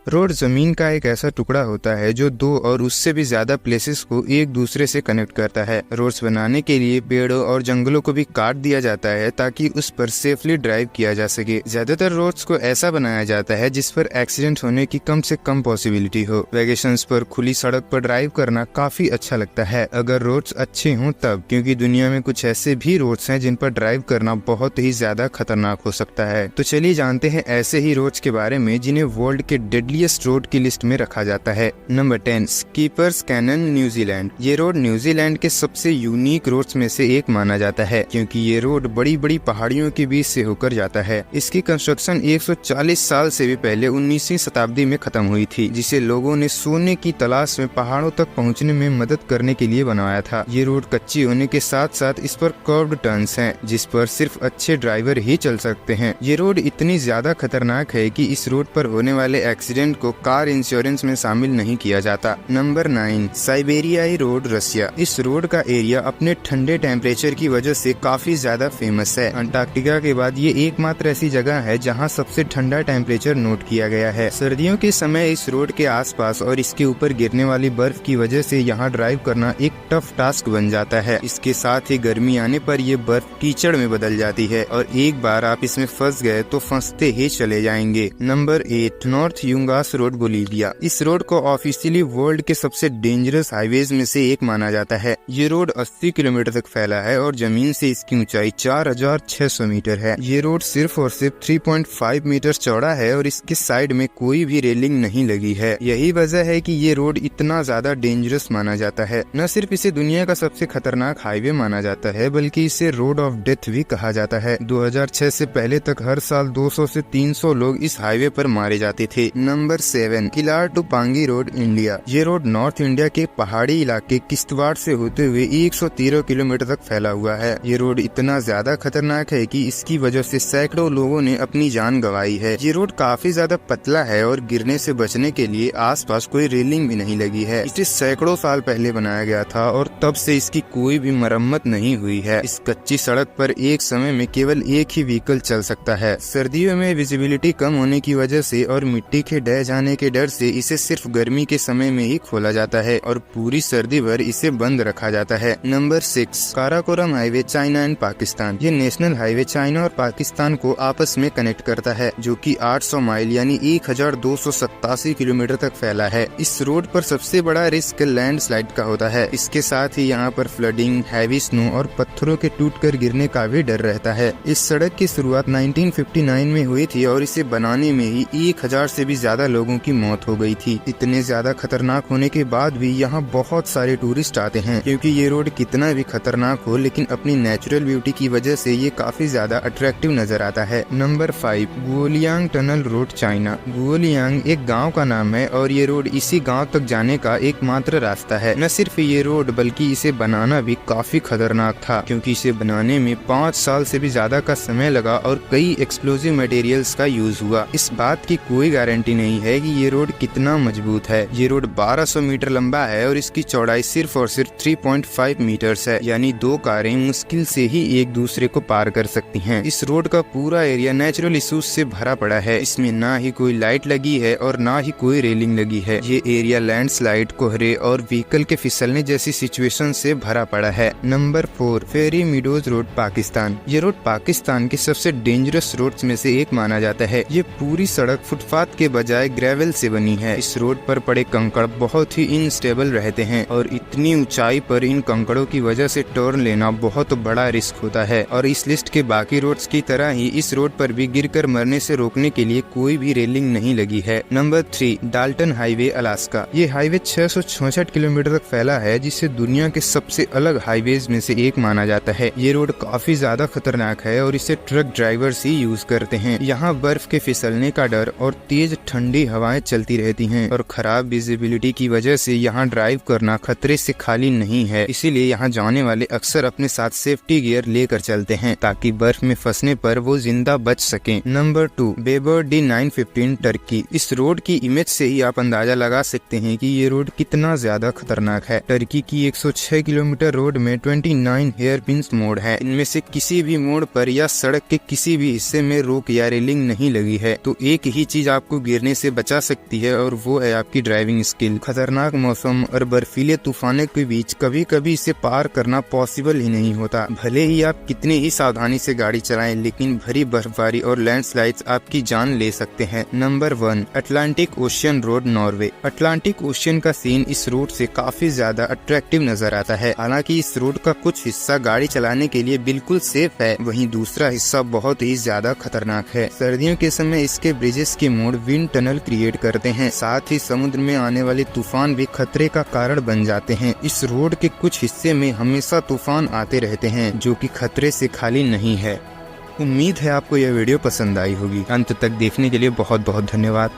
Road जमीन का एक ऐसा टुकड़ा होता है जो दो और उससे भी ज्यादा प्लेसेस को एक दूसरे से कनेक्ट करता है। रोड्स बनाने के लिए पेड़ों और जंगलों को भी काट दिया जाता है ताकि उस पर सेफली ड्राइव किया जा सके। ज्यादातर रोड्स को ऐसा बनाया जाता है जिस पर एक्सीडेंट होने की कम से कम पॉसिबिलिटी हो। वेकेशंस पर खुली सड़क पर ड्राइव करना काफी अच्छा लगता है अगर रोड्स अच्छे हों तब, क्योंकि दुनिया में कुछ ऐसे भी रोड्स हैं जिन पर ड्राइव करना बहुत ही ज्यादा खतरनाक हो सकता है। तो चलिए जानते हैं ऐसे ही रोड्स के बारे में जिन्हें वर्ल्ड के डेडलीस्ट रोड की लिस्ट में रखा जाता है। Number 10, Skippers Canyon, New Zealand. ये रोड न्यूजीलैंड के सबसे यूनिक रोड्स में से एक माना जाता है क्योंकि ये रोड बड़ी बड़ी पहाड़ियों के बीच से होकर जाता है। इसकी कंस्ट्रक्शन 140 साल से भी पहले 19वीं शताब्दी में खत्म हुई थी, जिसे लोगों ने सोने की तलाश में पहाड़ों तक पहुंचने में मदद करने के लिए बनवाया था। ये रोड कच्ची होने के साथ साथ इस पर कर्व्ड टर्न्स हैं जिस पर सिर्फ अच्छे ड्राइवर ही चल सकते हैं। ये रोड इतनी ज्यादा खतरनाक है कि इस रोड पर होने वाले एक्सीडेंट को कार इंश्योरेंस में शामिल नहीं किया जाता। नंबर 9, साइबेरियाई रोड, रसिया। इस रोड का एरिया अपने ठंडे टेम्परेचर की वजह से काफी ज्यादा फेमस है। अंटार्कटिका के बाद ये एकमात्र ऐसी जगह है जहाँ सबसे ठंडा टेम्परेचर नोट किया गया है। सर्दियों के समय इस रोड के आसपास और इसके ऊपर गिरने वाली बर्फ की वजह से यहाँ ड्राइव करना एक टफ टास्क बन जाता है। इसके साथ ही गर्मी आने पर ये बर्फ कीचड़ में बदल जाती है और एक बार आप इसमें फंस गए तो फंसते ही चले जाएंगे। Number 8, north Yungas road, Bolivia. इस रोड को ऑफिशियली वर्ल्ड के सबसे डेंजरस हाईवेज में से एक माना जाता है। ये रोड 80 किलोमीटर तक फैला है और जमीन से इसकी ऊंचाई 4600 मीटर है। ये रोड सिर्फ और सिर्फ 3.5 मीटर चौड़ा है और इसके साइड में कोई भी रेलिंग नहीं लगी है। यही वजह है कि ये रोड इतना ज्यादा डेंजरस माना जाता है। न सिर्फ इसे दुनिया का सबसे खतरनाक हाईवे माना जाता है बल्कि इसे रोड ऑफ डेथ भी कहा जाता है। 2006 से पहले तक हर साल 200 से 300 लोग इस हाईवे पर मारे जाते थे। Number 7, Killar to Pangi road, India. ये रोड नॉर्थ इंडिया के पहाड़ी इलाके किश्तवाड़ से होते हुए 113 किलोमीटर तक फैला हुआ है। ये रोड इतना ज्यादा खतरनाक है कि इसकी वजह से सैकड़ों लोगों ने अपनी जान गंवाई है। ये रोड काफी ज्यादा पतला है और गिरने से बचने के लिए आसपास कोई रेलिंग भी नहीं लगी है। इसे सैकड़ों साल पहले बनाया गया था और तब से इसकी कोई भी मरम्मत नहीं हुई है। इस कच्ची सड़क पर एक समय में केवल एक ही व्हीकल चल सकता है। सर्दियों में विजिबिलिटी कम होने की वजह से और मिट्टी के ढह जाने के डर से इसे सिर्फ गर्मी के समय में ही खोला जाता है और पूरी सर्दी भर इसे बंद रखा जाता है। Number 6, Karakoram highway, China and Pakistan. ये नेशनल हाईवे चाइना और पाकिस्तान को आपस में कनेक्ट करता है जो कि 800 माइल यानी 1287 किलोमीटर तक फैला है। इस रोड पर सबसे बड़ा रिस्क लैंडस्लाइड का होता है। इसके साथ ही यहाँ पर फ्लडिंग, हैवी स्नो और पत्थरों के टूटकर गिरने का भी डर रहता है। इस सड़क की शुरुआत 1959 में हुई थी और इसे बनाने में ही 1000 से भी ज्यादा लोगों की मौत हो गई थी। इतने ज्यादा खतरनाक होने के बाद भी यहाँ बहुत सारे टूरिस्ट आते हैं क्योंकि ये रोड कितना भी खतरनाक हो लेकिन अपनी नेचुरल ब्यूटी की वजह से ये काफी ज्यादा अट्रैक्टिव नजर आता है। Number 5, Guoliang tunnel road, China. Guoliang एक गाँव का नाम है और ये रोड इसी गाँव तक जाने का एकमात्र रास्ता है। न सिर्फ ये रोड बल्कि इसे बनाना भी काफी खतरनाक था क्योंकि इसे बनाने में 5 साल से भी ज्यादा का समय लगा और कई एक्सप्लोजिव मटेरियल्स का यूज हुआ। इस बात की कोई गारंटी नहीं है कि ये रोड कितना मजबूत है। ये रोड 1200 मीटर लंबा है और इसकी चौड़ाई सिर्फ और सिर्फ 3.5 मीटर्स है, यानी 2 कारें मुश्किल से ही एक दूसरे को पार कर सकती हैं। इस रोड का पूरा एरिया नेचुरल इश्यूज से भरा पड़ा है। इसमें ना ही कोई लाइट लगी है और ना ही कोई रेलिंग लगी है। ये एरिया लैंडस्लाइड, कोहरे और व्हीकल के फिसलने जैसी सिचुएशन से भरा पड़ा है। नंबर 4, फेरी मीडोज रोड, पाकिस्तान। ये रोड पाकिस्तान के सबसे डेंजरस रोड्स में से एक माना जाता है। ये पूरी सड़क फुटपाथ के बजाय ग्रेवल से बनी है। इस रोड पर पड़े कंकड़ बहुत ही इनस्टेबल रहते हैं और इतनी ऊंचाई पर इन कंकड़ों की वजह से टर्न लेना बहुत बड़ा रिस्क होता है। और इस लिस्ट के बाकी रोड्स की तरह ही इस रोड पर भी गिरकर मरने से रोकने के लिए कोई भी रेलिंग नहीं लगी है। Number 3, Dalton highway, Alaska. ये हाईवे 666 किलोमीटर तक फैला है जिसे दुनिया के सबसे अलग हाईवेज में से एक माना जाता है। ये रोड काफी ज्यादा खतरनाक है और इसे ट्रक ड्राइवर्स ही यूज करते हैं। यहाँ बर्फ के फिसलने का डर और तेज ठंडी हवाएं चलती रहती हैं और खराब विजिबिलिटी की वजह से यहाँ ड्राइव करना खतरे से खाली नहीं है। इसीलिए यहाँ जाने वाले अक्सर अपने साथ सेफ्टी गियर लेकर चलते हैं ताकि बर्फ में फंसने पर वो जिंदा बच सकें। Number 2, Weber D 915, Turkey. इस रोड की इमेज से ही आप अंदाजा लगा सकते हैं कि ये रोड कितना ज्यादा खतरनाक है। टर्की की 106 किलोमीटर रोड में 29 हेयर पिंस मोड़ है। इनमें से किसी भी मोड़ पर या सड़क के किसी भी हिस्से में रोक या रेलिंग नहीं लगी है। तो एक ही चीज आपको गिरने होने से बचा सकती है, और वो है आपकी ड्राइविंग स्किल। खतरनाक मौसम और बर्फीले तूफानों के बीच कभी कभी इसे पार करना पॉसिबल ही नहीं होता। भले ही आप कितने ही सावधानी से गाड़ी चलाएं, लेकिन भरी बर्फबारी और लैंडस्लाइड्स आपकी जान ले सकते हैं। Number 1, Atlantic ocean road, Norway. Atlantic ocean का सीन इस रोड से काफी ज्यादा अट्रैक्टिव नजर आता है। हालांकि इस रोड का कुछ हिस्सा गाड़ी चलाने के लिए बिल्कुल सेफ है, वहीं दूसरा हिस्सा बहुत ही ज्यादा खतरनाक है। सर्दियों के समय इसके ब्रिजेस के मोड़ विंड टनल क्रिएट करते हैं, साथ ही समुद्र में आने वाले तूफान भी खतरे का कारण बन जाते हैं। इस रोड के कुछ हिस्से में हमेशा तूफान आते रहते हैं, जो कि खतरे से खाली नहीं है। उम्मीद है आपको यह वीडियो पसंद आई होगी। अंत तक देखने के लिए बहुत बहुत धन्यवाद।